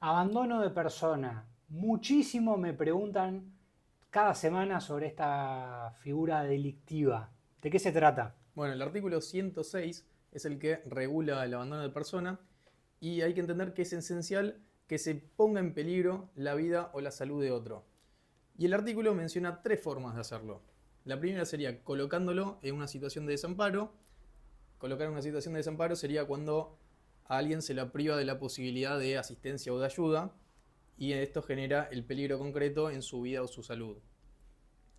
Abandono de persona. Muchísimo me preguntan cada semana sobre esta figura delictiva. ¿De qué se trata? Bueno, el artículo 106 es el que regula el abandono de persona y hay que entender que es esencial que se ponga en peligro la vida o la salud de otro. Y el artículo menciona tres formas de hacerlo. La primera sería colocándolo en una situación de desamparo. Colocar en una situación de desamparo sería cuando a alguien se la priva de la posibilidad de asistencia o de ayuda y esto genera el peligro concreto en su vida o su salud.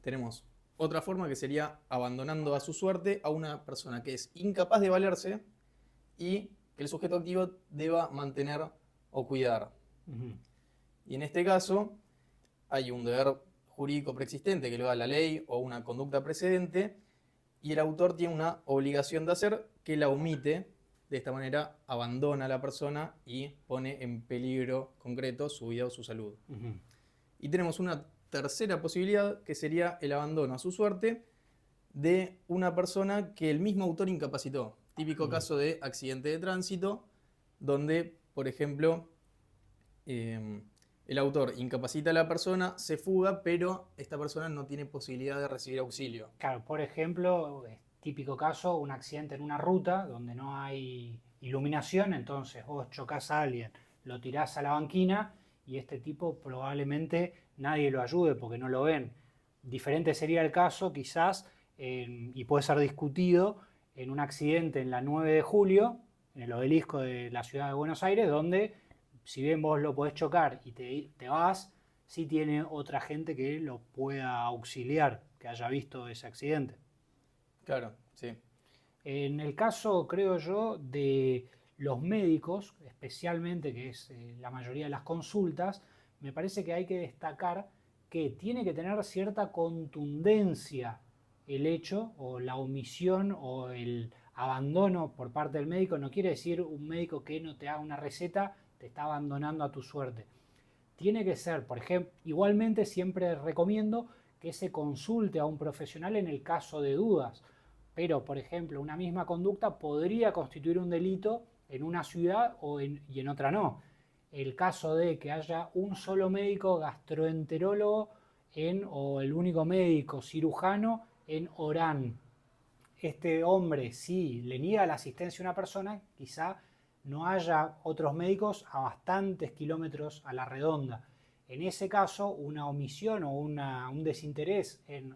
Tenemos otra forma que sería abandonando a su suerte a una persona que es incapaz de valerse y que el sujeto activo deba mantener o cuidar. Ujú. Y en este caso hay un deber jurídico preexistente que lo da la ley o una conducta precedente y el autor tiene una obligación de hacer que la omite. De esta manera abandona a la persona y pone en peligro concreto su vida o su salud. Ujú. Y tenemos una tercera posibilidad que sería el abandono a su suerte de una persona que el mismo autor incapacitó. Típico Ujú. caso de accidente de tránsito, donde, por ejemplo, el autor incapacita a la persona, se fuga, pero esta persona no tiene posibilidad de recibir auxilio. Claro, por ejemplo, típico caso, un accidente en una ruta donde no hay iluminación, entonces vos chocás a alguien, lo tirás a la banquina y este tipo probablemente nadie lo ayude porque no lo ven. Diferente sería el caso quizás, y puede ser discutido, en un accidente en la 9 de julio, en el obelisco de la ciudad de Buenos Aires, donde si bien vos lo podés chocar y te vas, sí tiene otra gente que lo pueda auxiliar, que haya visto ese accidente. Claro, sí. En el caso, creo yo, de los médicos, especialmente, que es la mayoría de las consultas, me parece que hay que destacar que tiene que tener cierta contundencia el hecho o la omisión o el abandono por parte del médico. No quiere decir un médico que no te haga una receta, te está abandonando a tu suerte. Tiene que ser, por ejemplo, igualmente siempre recomiendo que se consulte a un profesional en el caso de dudas. Pero, por ejemplo, una misma conducta podría constituir un delito en una ciudad y en otra no. El caso de que haya un solo médico gastroenterólogo o el único médico cirujano en Orán. Este hombre, si le niega la asistencia a una persona, quizá no haya otros médicos a bastantes kilómetros a la redonda. En ese caso, una omisión o un desinterés en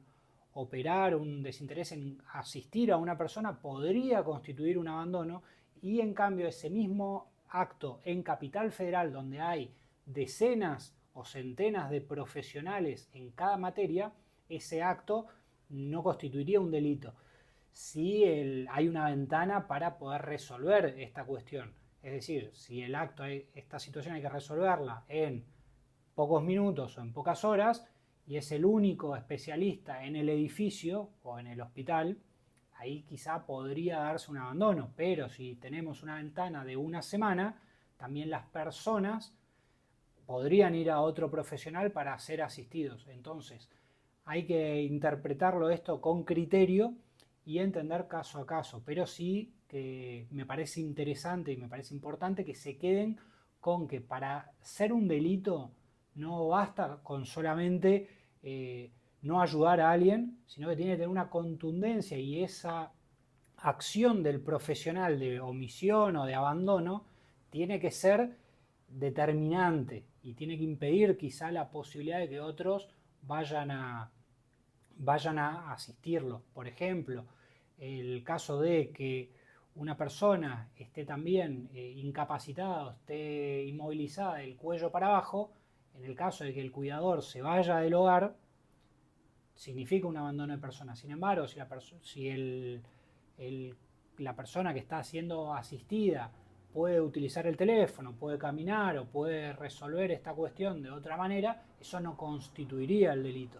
operar, un desinterés en asistir a una persona podría constituir un abandono y en cambio ese mismo acto en Capital Federal donde hay decenas o centenas de profesionales en cada materia, ese acto no constituiría un delito si hay una ventana para poder resolver esta cuestión. Es decir, si esta situación hay que resolverla en pocos minutos o en pocas horas y es el único especialista en el edificio o en el hospital, ahí quizá podría darse un abandono. Pero si tenemos una ventana de una semana, también las personas podrían ir a otro profesional para ser asistidos. Entonces, hay que interpretarlo esto con criterio y entender caso a caso, pero sí que me parece interesante y me parece importante que se queden con que para ser un delito no basta con solamente no ayudar a alguien, sino que tiene que tener una contundencia y esa acción del profesional de omisión o de abandono tiene que ser determinante y tiene que impedir quizá la posibilidad de que otros vayan a, vayan a asistirlo. Por ejemplo, el caso de que una persona esté también incapacitada, esté inmovilizada del cuello para abajo, en el caso de que el cuidador se vaya del hogar, significa un abandono de persona. Sin embargo, si la persona que está siendo asistida puede utilizar el teléfono, puede caminar o puede resolver esta cuestión de otra manera, eso no constituiría el delito.